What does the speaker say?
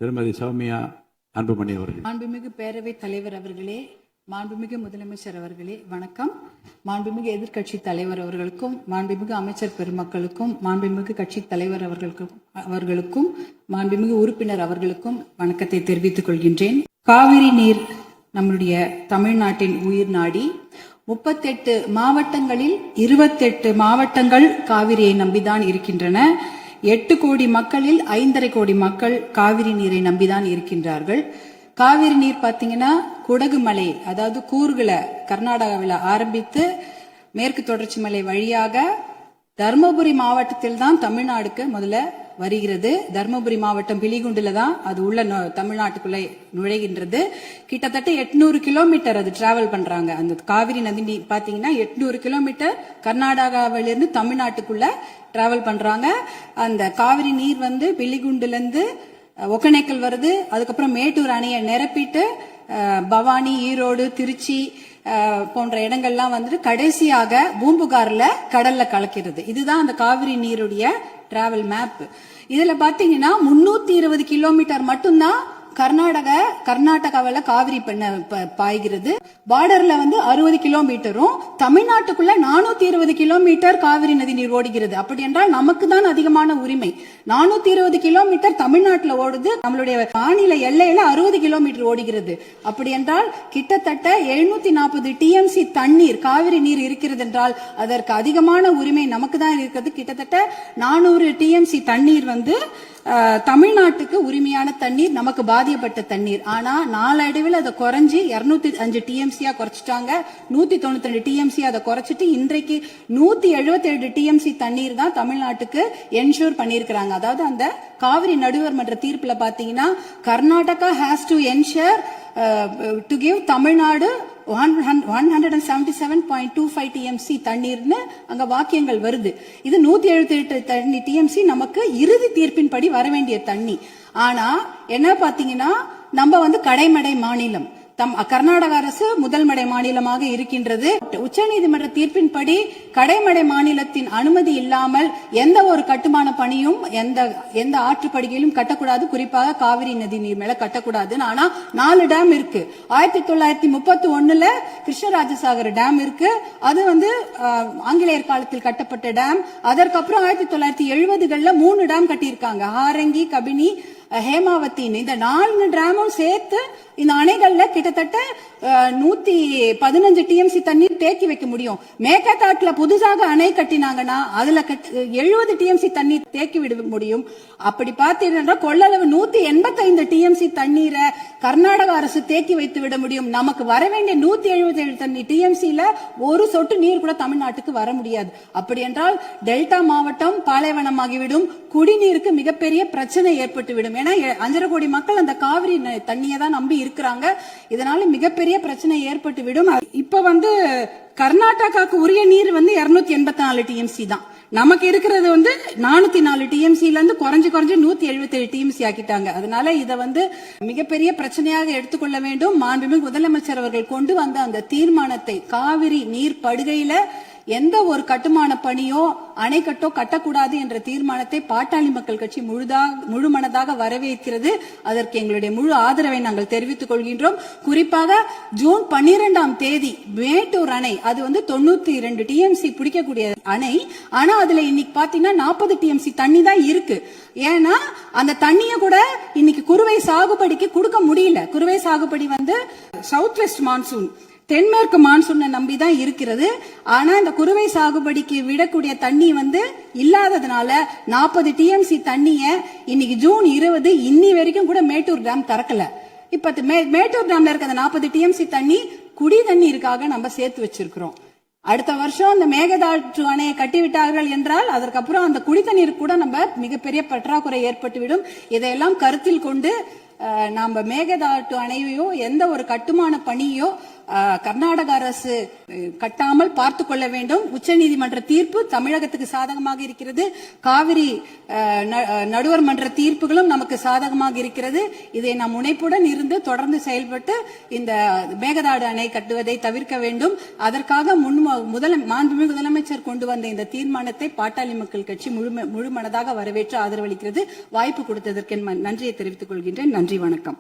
திருமதி சௌமியா அன்புமணி அவர்கள். மாண்புமிகு பேரவைத் தலைவர் அவர்களே, மாண்புமிகு முதலமைச்சர் அவர்களே வணக்கம். மாண்புமிகு எதிர்க்கட்சி தலைவர் அவர்களுக்கும், மாண்புமிகு அமைச்சர் பெருமக்களுக்கும், மாண்புமிகு கட்சி தலைவர் அவர்களுக்கும் மாண்புமிகு உறுப்பினர் அவர்களுக்கும் வணக்கத்தை தெரிவித்துக் கொள்கின்றேன். காவிரி நீர் நம்முடைய தமிழ்நாட்டின் உயிர் நாடி. 38 மாவட்டங்களில் 28 மாவட்டங்கள் காவிரியை நம்பிதான் இருக்கின்றன. 8 கோடி மக்களில் 5.5 கோடி மக்கள் காவிரி நீரை நம்பிதான் இருக்கின்றார்கள். காவிரி நீர் பாத்தீங்கன்னா குடகு மலை, அதாவது கூர்குல கர்நாடகாவில் ஆரம்பித்து மேற்கு தொடர்ச்சி மலை வழியாக தர்மபுரி மாவட்டத்தில் தான் தமிழ்நாடுக்கு முதல்ல வருகிறது. தர்மபுரி மாவட்டம் பிலிகுண்டுல தான் அது உள்ள தமிழ்நாட்டுக்குள்ள நுழைகின்றது. கிட்டத்தட்ட 800 கிலோமீட்டர் அது டிராவல் பண்றாங்க. அந்த காவிரி நதி பாத்தீங்கன்னா 800 கிலோமீட்டர் கர்நாடகாவிலிருந்து தமிழ்நாட்டுக்குள்ள டிராவல் பண்றாங்க. அந்த காவிரி நீர் வந்து பிலிகுண்டுல இருந்து ஒகேனக்கல் வருது. அதுக்கப்புறம் மேட்டூர் அணையை நிரப்பிட்டு பவானி, ஈரோடு, திருச்சி போன்ற இடங்கள்லாம் வந்துட்டு கடைசியாக பூம்புகார்ல கடல்ல கலக்கிறது. இதுதான் அந்த காவிரி நீருடைய டிராவல் மேப். இதுல பாத்தீங்கன்னா 320 கிலோமீட்டர் மட்டும்தான் கர்நாடகாவில் காவிரி பாய்கிறது. பார்டர்ல வந்து 60 கிலோமீட்டரும் தமிழ்நாட்டுக்குள்ள 420 கிலோமீட்டர் காவிரி நதி நீர் ஓடுகிறது. அப்படி என்றால் நமக்கு தான் அதிகமான உரிமை. 420 கிலோமீட்டர் தமிழ்நாட்டில் ஓடுது, நம்மளுடைய மாநில எல்லையில 60 கிலோமீட்டர் ஓடுகிறது. அப்படி என்றால் கிட்டத்தட்ட 740 டிஎம்சி தண்ணீர் காவிரி நீர் இருக்கிறது என்றால் அதற்கு அதிகமான உரிமை நமக்கு தான் இருக்கிறது. கிட்டத்தட்ட 400 டிஎம்சி தண்ணீர் வந்து தமிழ்நாட்டுக்கு உரிமையான தண்ணீர், நமக்கு பாதிக்கப்பட்ட தண்ணீர். ஆனா நாளடைவில் அதை குறைஞ்சி 205 டிஎம்சியா குறைச்சிட்டாங்க. 192 டிஎம்சி அதை குறைச்சிட்டு இன்றைக்கு 177 டிஎம்சி தண்ணீர் தான் தமிழ்நாட்டுக்கு என்ஷூர் பண்ணிருக்கிறாங்க. அதாவது அந்த காவிரி நடுவர் மன்ற தீர்ப்புல பாத்தீங்கன்னா Karnataka has to ensure to give Tamil Nadu 177.25 TMC தண்ணீர்னு அங்க வாக்கியங்கள் வருது. இது 178 டிஎம்சி நமக்கு இறுதி தீர்ப்பின்படி வர வேண்டிய தண்ணி. ஆனா என்ன பாத்தீங்கன்னா நம்ம வந்து கடைமடை மாநிலம். கர்நாடக அரசு முதல்மடை மாநிலமாக இருக்கின்றது. உச்சநீதிமன்ற தீர்ப்பின்படி கடைமடை மாநிலத்தின் அனுமதி இல்லாமல் எந்த ஒரு கட்டுமான பணியும் எந்த ஆற்றுப்படுகையிலும் கட்டக்கூடாது. குறிப்பாக காவிரி நதி நீர் மேல கட்டக்கூடாது. ஆனா 4 டேம் இருக்கு. 1931 கிருஷ்ணராஜசாகர் டேம் இருக்கு. அது வந்து ஆங்கிலேயர் காலத்தில் கட்டப்பட்ட டேம். அதற்கப்புறம் 1970களில் 3 டேம் கட்டியிருக்காங்க. ஹாரங்கி, கபினி, ஹேமாவதி. இந்த 4 டேமும் சேர்த்து இந்த அணைகள்ல கிட்டத்தட்ட 115 டிஎம்சி தண்ணீர் தேக்கி வைக்க முடியும். மேகதாட்டுல புதுசாக அணை கட்டினாங்கன்னா அதுல 70 டிஎம்சி தண்ணீர் தேக்கி விட முடியும். அப்படி பார்த்தீங்கன்னா கொள்ளளவு 185 டிஎம்சி தண்ணீரை கர்நாடக அரசு தேக்கி வைத்து விட முடியும். நமக்கு வர வேண்டிய 177 டிஎம்சில ஒரு சொட்டு நீர் கூட தமிழ்நாட்டுக்கு வர முடியாது. அப்படி என்றால் டெல்டா மாவட்டம் பாலைவனமாகிவிடும். குடிநீருக்கு மிகப்பெரிய பிரச்சனை ஏற்பட்டுவிடும். ஏன்னா 5.5 கோடி மக்கள் அந்த காவிரி தண்ணியை தான் நம்பி இருக்கிறாங்க. இதனால மிகப்பெரிய பிரச்சனை ஏற்பட்டு விடும். இப்ப வந்து கர்நாடகாவுக்கு உரிய நீர் வந்து 284 டிஎம்சி தான். நமக்கு இருக்கிறது வந்து 404 டிஎம்சில இருந்து குறைஞ்சு 177 டிஎம்சி ஆக்கிட்டாங்க. அதனால இத வந்து மிகப்பெரிய பிரச்சனையாக எடுத்துக்கொள்ள வேண்டும். மாண்புமிகு முதலமைச்சர் அவர்கள் கொண்டு வந்த அந்த தீர்மானத்தை, காவிரி நீர் படுகையில எந்த ஒரு கட்டுமான பணியோ அணைக்கட்டோ கட்டக்கூடாது என்ற தீர்மானத்தை பாட்டாளி மக்கள் கட்சி முழு மனதாக வரவேற்கிறது. அதற்கு எங்களுடைய முழு ஆதரவை நாங்கள் தெரிவித்துக் கொள்கின்றோம். குறிப்பாக ஜூன் 12ஆம் தேதி மேட்டூர் அணை, அது வந்து 92 டிஎம்சி பிடிக்கக்கூடிய அணை. ஆனா அதுல இன்னைக்கு பாத்தீங்கன்னா 40 டிஎம்சி தண்ணி தான் இருக்கு. ஏன்னா அந்த தண்ணிய கூட இன்னைக்கு குறுவை சாகுபடிக்கு கொடுக்க முடியல. குறுவை சாகுபடி வந்து சவுத் வெஸ்ட் மான்சூன், தென்மேற்கு மான்சூனை நம்பிதான் இருக்கிறது. ஆனா இந்த குறுவை சாகுபடிக்கு விடக்கூடிய தண்ணி வந்து இல்லாததுனால 40 டிஎம்சி தண்ணிய இன்னைக்கு ஜூன் 20 இன்னி வரைக்கும் கூட மேட்டூர் டேம் திறக்கல. இப்ப மேட்டூர் டேம்ல இருக்க அந்த 40 டிஎம்சி தண்ணி குடி தண்ணீருக்காக நம்ம சேர்த்து வச்சிருக்கிறோம். அடுத்த வருஷம் அந்த மேகதாட்டு அணையை கட்டிவிட்டார்கள் என்றால் அதற்கப்புறம் அந்த குடி தண்ணீர் கூட நம்ம மிகப்பெரிய பற்றாக்குறை ஏற்பட்டுவிடும். இதையெல்லாம் கருத்தில் கொண்டு நாம மேகதாட்டு அணையோ எந்த ஒரு கட்டுமான பணியோ கர்நாடக அரசு கட்டாமல் பார்த்து கொள்ள வேண்டும். உச்சநீதிமன்ற தீர்ப்பு தமிழகத்துக்கு சாதகமாக இருக்கிறது. காவிரி நடுவர் மன்ற தீர்ப்புகளும் நமக்கு சாதகமாக இருக்கிறது. இதை நாம் முனைப்புடன் இருந்து தொடர்ந்து செயல்பட்டு இந்த மேகதாடு அணை கட்டுவதை தவிர்க்க வேண்டும். அதற்காக மாண்புமிகு முதலமைச்சர் கொண்டு வந்த இந்த தீர்மானத்தை பாட்டாளி மக்கள் கட்சி முழு மனதாக வரவேற்று ஆதரவளிக்கிறது. வாய்ப்பு கொடுத்ததற்கு நன்றியை தெரிவித்துக் கொள்கின்றேன். நன்றி, வணக்கம்.